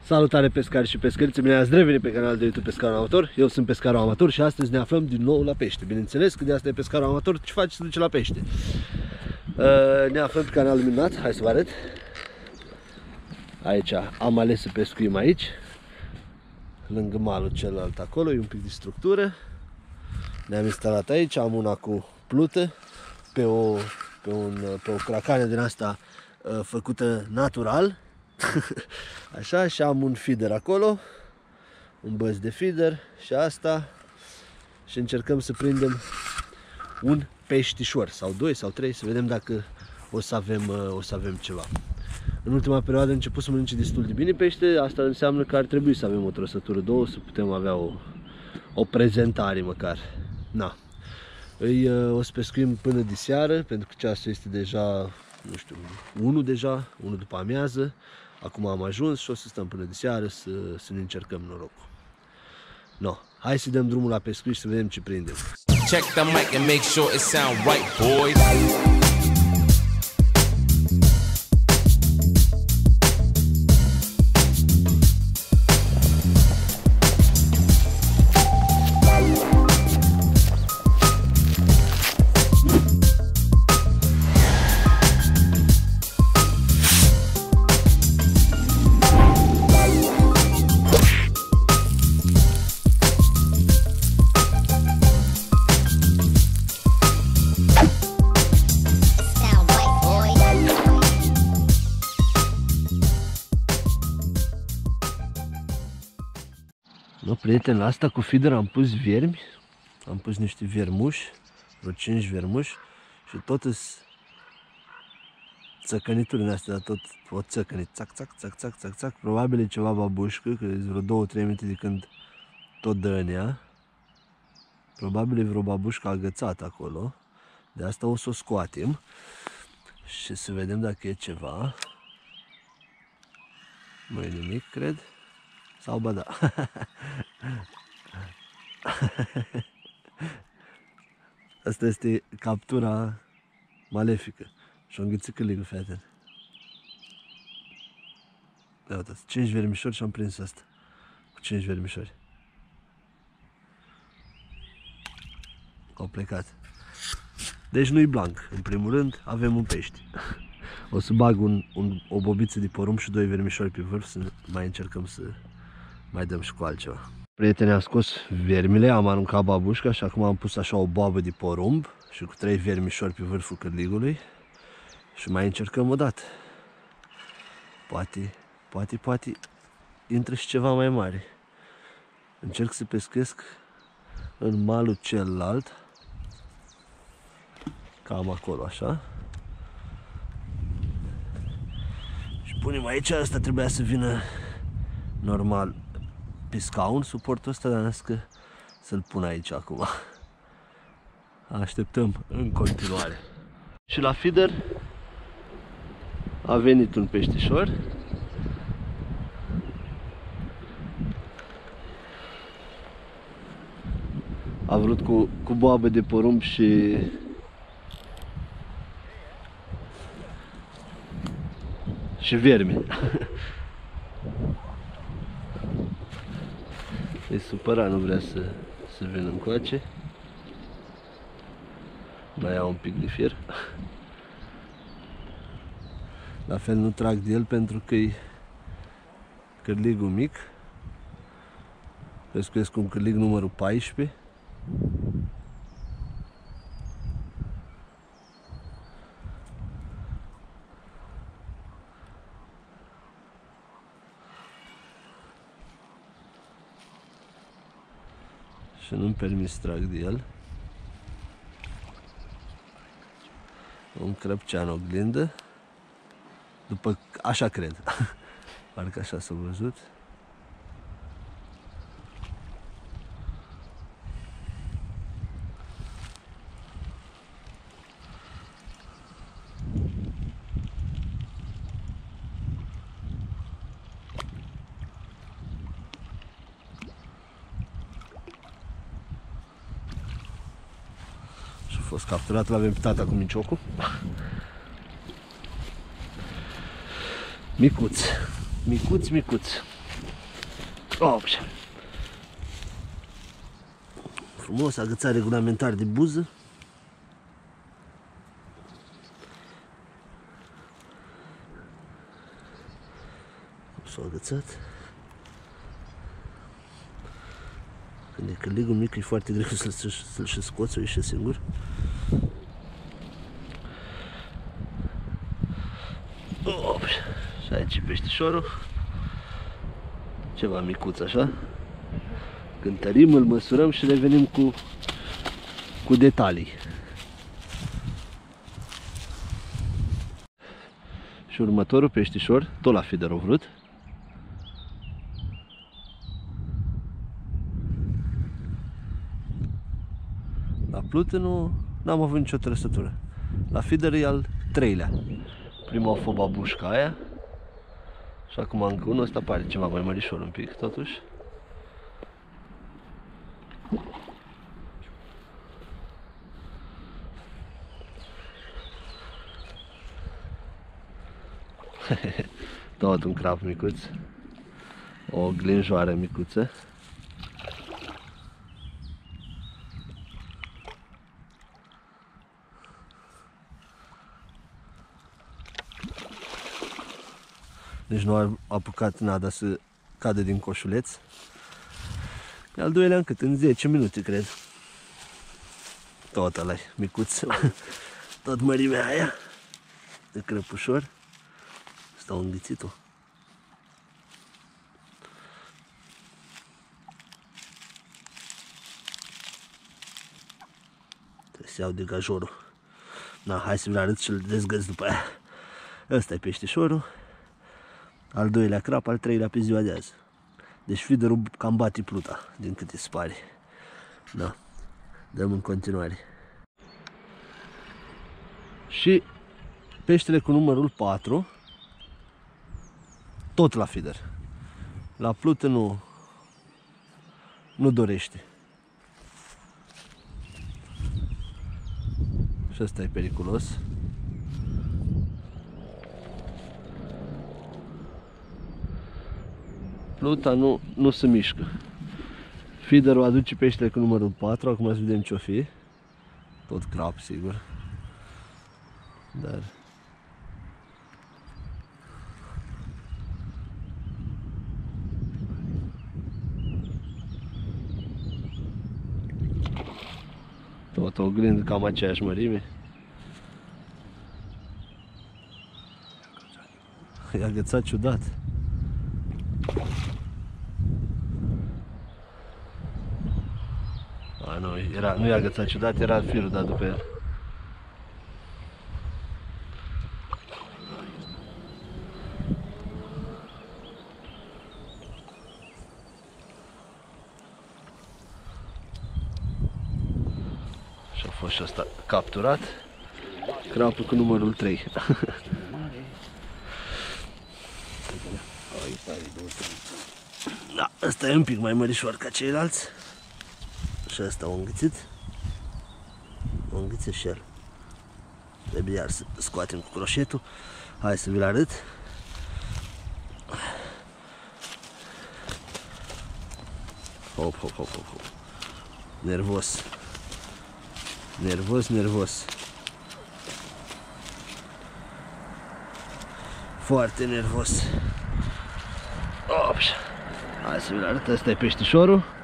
Salutare pescari și pescărițe, bine ați revenit pe canalul de YouTube Pescarul Amator. Eu sunt pescarul amator și astăzi ne aflăm din nou la pește. Bineînțeles că de asta e pescarul amator, ce faci să duce la pește? Ne aflăm pe canalul minunat, hai să vă arăt. Aici am ales să pescuim aici, lângă malul celălalt acolo, e un pic de structură. Ne-am instalat aici, am una cu plută pe o cracană din asta făcută natural. Așa, și am un feeder acolo, un băț de feeder și asta, și încercăm să prindem un peștișor sau 2 sau 3, să vedem dacă o să avem ceva. În ultima perioadă a început să mănânce destul de bine pește, asta înseamnă că ar trebui să avem o trăsătură, 2, să putem avea o prezentare măcar. Na. O să pescuim până de seară, pentru că ceasul este deja, nu știu, 1 după amiază. Acum am ajuns și o să stăm până de seară să ne încercăm norocul. No, hai să dăm drumul la pescuit și să vedem ce prindem. Check the mic and make sure it sound right, boys. No, prieteni, la asta cu feeder am pus viermi, am pus niște viermuși, vreo 5 viermuși și tot îs țăcăniturile astea, dar tot o țăcănit, țac, țac, țac, țac, țac, țac. Probabil e ceva babușcă, că e vreo 2-3 minute de când tot dă în ea. Probabil e vreo babușcă agățată acolo, de asta o să o scoatem și să vedem dacă e ceva. Nu e nimic, cred. Sau ba da. Asta este captura malefică. Și-o înghițit cârligul, fii atent. Da, uitați, 5 vermișori și am prins asta. Cu 5 vermișori. Au plecat. Deci nu-i blanc. În primul rând avem un pește. O să bag o bobiță de porumb și 2 vermișori pe vârf să mai încercăm să mai dăm și cu altceva. Prieteni, am scos vermile, am aruncat babușca și acum am pus așa o boabă de porumb și cu 3 vermișori pe vârful cârligului și mai încercăm o dată. Poate intră și ceva mai mare. Încerc să pescuiesc în malul celălalt, cam acolo, așa. Și punem aici, asta trebuia să vină normal pe scaun, suportul ăsta, dar că să-l pun aici acum. Așteptăm în continuare. Și la feeder a venit un peștișor. A vrut cu boabă de porumb și viermi. E supărat, nu vrea să vină încoace. Mai ia un pic de fier. La fel nu trag de el pentru că e cârligul mic. Pescuiesc cu un cârlig numărul 14. Și nu-mi permis să trag de el. Un crăpcean oglindă. După, așa cred. Parcă așa s-a văzut. A fost capturat, l-avem pe tata cu minciocul. Micuț, micuț, micuț. Opș. Frumos, agățat regulamentar de buză. S-a agățat. Când e cârligul mic, e foarte greu să-l și scoți, o ieși singur. Opș. Și aici e peștișorul. Ceva micuț așa. Cântărim, îl măsurăm și revenim cu detalii. Și următorul peștișor, tot la feeder o vrut. La plută n-am avut nicio trăsătură. La feeder e al 3-lea. Prima a fost babușca aia. Și acum încă unul, ăsta pare ceva mai mărișor un pic, totuși. Tot un crap micuț. O glinjoară micuță. Deci nu a apucat nada să cadă din coșuleț. E al doilea în cât? În 10 minute, cred. Tot ăla-i micuț. Tot mărimea aia. De crăpușor. Stau înghițit-o. Trebuie să iau degajorul. Na, hai să vi-l arăt și-l dezgăți după aia. Ăsta e peștișorul. Al doilea crap, al treilea pe ziua de azi. Deci feederul cam bate pluta, din câte se pare. Da. Dăm în continuare. Și peștele cu numărul 4, tot la feeder. La plută nu dorește. Și ăsta e periculos. Pluta nu se mișcă. Feederul aduce peștele cu numărul 4, acum să vedem ce-o fi. Tot crap, sigur. Dar tot o oglindă cam aceeași mărime. E agățat ciudat. Nu e agățat ciudat, era firul dat după el. Și a fost și ăsta capturat. Crapul cu numărul 3. Da, ăsta e un pic mai mărișor ca ceilalți. Și ăsta o înghițit. O înghițit și el. Trebuie iar să scoatem cu croșetul. Hai să vi-l arăt. Hop, hop, hop, hop, hop. Nervos. Nervos, nervos. Foarte nervos. Opș. Hai să vi-l arăt. Ăsta e peștișorul.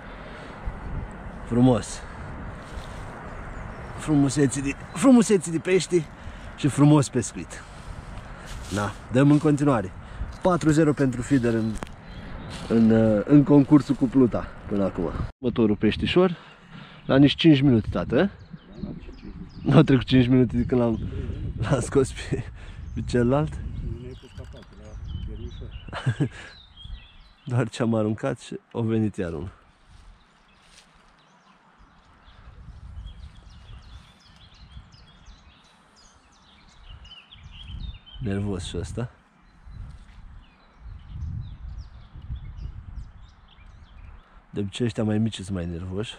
Frumos. Frumuseții de pești și frumos pescuit. Da, dăm în continuare. 4-0 pentru feeder în concursul cu pluta până acum. Următorul peștișor la nici 5 minute, tată. Nu au trecut 5 minute de când l-am scos pe celălalt. Doar ce am aruncat și a venit iar unul. Nervos și ăsta. De obicei ăștia mai mici sunt mai nervoși.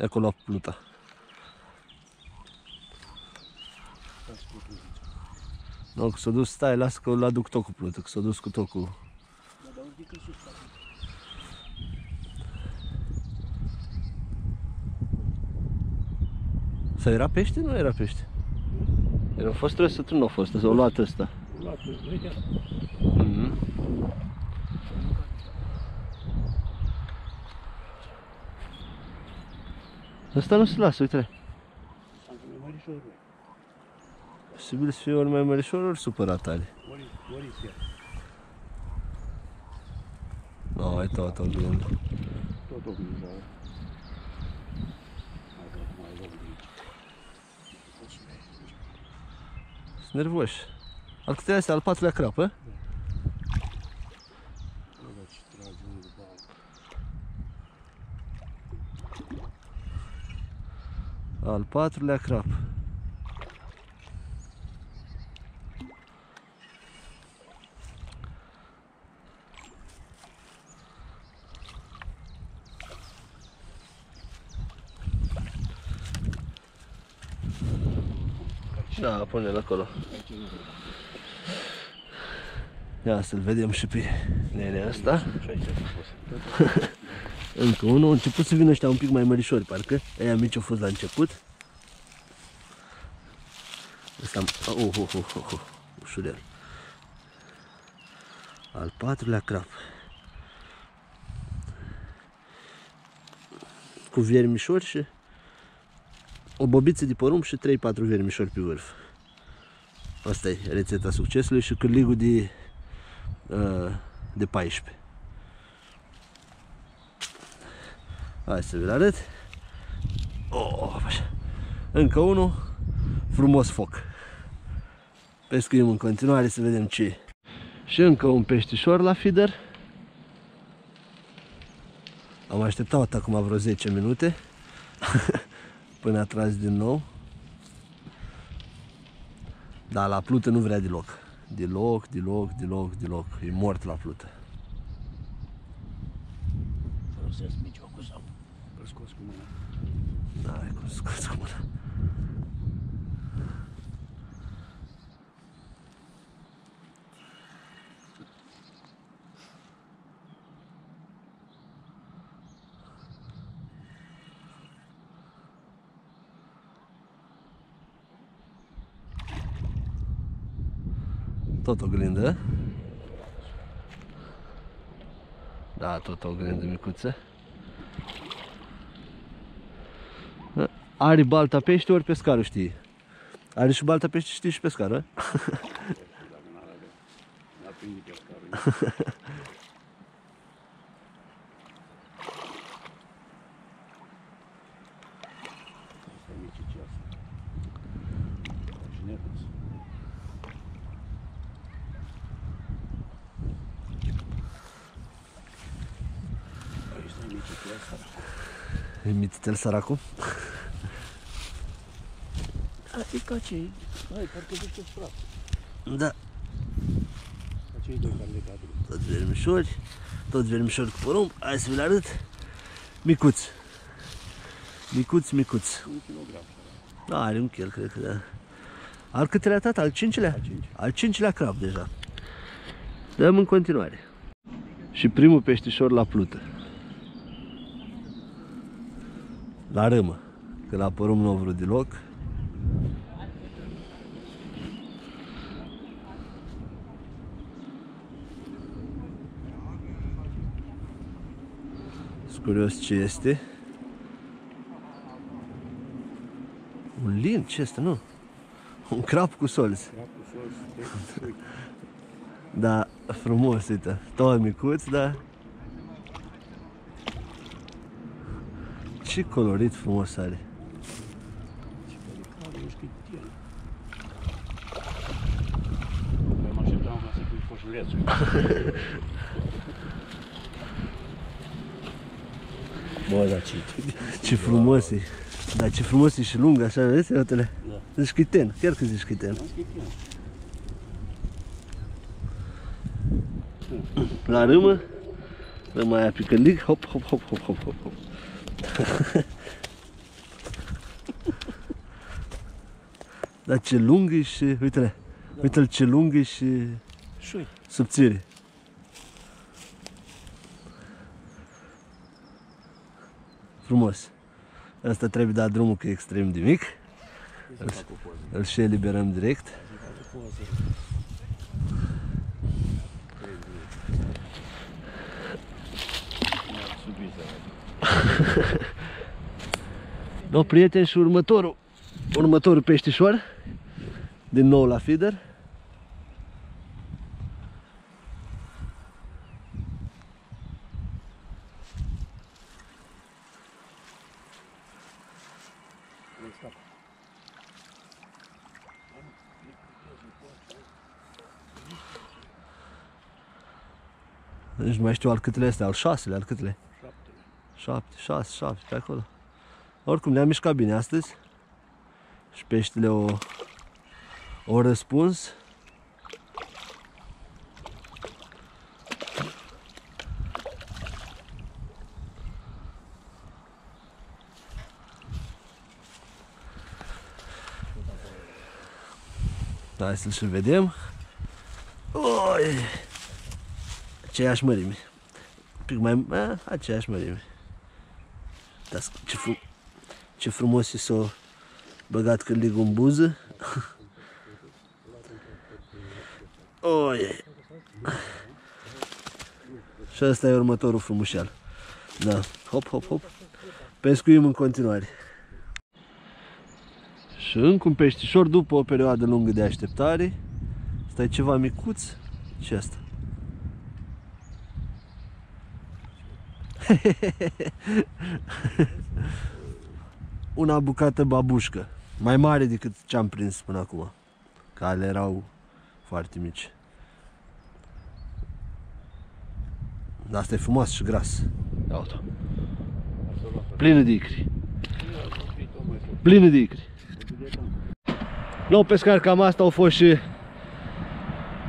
E acolo pluta. Nu, că s-a dus, stai, lasă că îl aduc tot cu plută, că s-a dus cu tot cu... Sau era pește? Nu era pește. Era fost trăsătul, nu a fost, s-a luat ăsta. Ăsta nu se lasă, uite-le. Posibil să fie ori mai mărișor, ori supărat ale. Nu, e tot o glumă. Tot o glumă. Sunt nervoși. Al câtelea astea, al patrulea crapă? Al patrulea crap. Da, pune-l acolo. Ia să-l vedem și pe nenea asta. Încă unul. A început să vină ăștia un pic mai mărișori, parcă. Aia mici au fost la început. Ăsta... ușurel. Al patrulea crap. Cu viermișori și o bobiță de porumb și 3-4 viermișori pe vârf. Asta e rețeta succesului și cârligul de 14. Hai să vi-l arăt. Așa. Încă unul. Frumos foc. Pescuim în continuare să vedem ce e. Și încă un peștișor la feeder. Am așteptat acum vreo 10 minute până a tras din nou. Dar la plută nu vrea deloc. Deloc. E mort la plută. Folosesc mijlocul sau îl scoți cu mâna? Da, e cum scoți cu mâna. Tot o glindă. Da, tot o glindă micuță. Are balta pește ori pescarul știe. Are și balta pește, știi și pescarul, E mititel săracul. E ca cei, hai, parcă ziște sprap. Da. Ca cei doi care le cadru. Tot vermișori cu porumb. Hai să vi-l arăt. Micuț. Micuț. 1 kilogram. Da, are un chel, cred că da. Al câtelea, tata? Al 5-lea? Al 5-lea crap deja. Dăm în continuare. Și primul peștișor la plută. La râmă. Că la porumb nu a vrut deloc. Sunt curios ce este. Un lin? Ce este, nu? Un crap cu solzi. Crap cu solzi, Da, frumos, uite. Tot micuț, da. Ce colorit frumos are. Ce delicat, eu știu el. Eu mă așteptam ca să pui coșulețul. Bă, da, Ce frumos e. Da, ce frumos e și lung, așa, vezi? Uite-le. Da. Zici chiten, chiar că zici chiten. La râmă, râma aia pe cârlig, hop. Dar ce lung e și, uite-le, uite-l ce lung e și Șui. subțire. Frumos. Asta trebuie dat drumul că e extrem de mic. Îl și eliberăm direct. No, prieteni, și următorul peștișor din nou la feeder. Deci nu mai știu al câtele astea, al 6-lea, al câtele? 7, 6, 7, pe acolo. Oricum ne-am mișcat bine astăzi și peștele o răspuns. Hai să-l și vedem. Oi! Aceeași mărime. Un pic mai... aceeași mărime. Dar ce frumos e s-o băgat cârligul în buză. Oi! Și ăsta e următorul frumușeal. Da, hop, hop, hop. Pescuim în continuare. Și încă un peștișor după o perioadă lungă de așteptare. Asta e ceva micuț. Ce asta? Una bucată babușcă. Mai mare decât ce am prins până acum. Că ale erau foarte mici. Dar asta e frumos și gras. Iau-o. Plină de icri. Plină de icri. Nou pescar, cam asta au fost și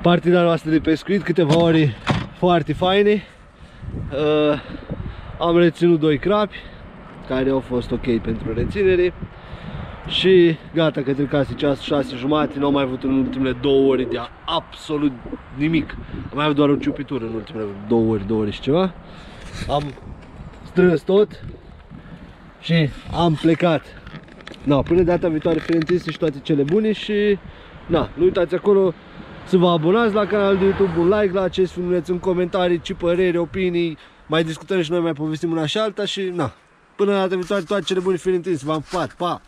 partida noastră de pescuit. Câteva ore foarte faine. Am reținut 2 crapi care au fost ok pentru reținere. Și gata, către casă, ceasul 6:30. Nu am mai avut în ultimele 2 ore de absolut nimic. Am mai avut doar o ciupitură în ultimele 2 ore și ceva. Am strâns tot și am plecat. Na, până data viitoare, ferentiste și toate cele bune. Și na, nu uitați acolo să vă abonați la canalul de YouTube, un like la acest filmuleț, în comentarii ce păreri, opinii. Mai discutăm și noi, mai povestim una și alta. Și na, până data viitoare, toate cele bune, ferentiste. V-am pupat, pa!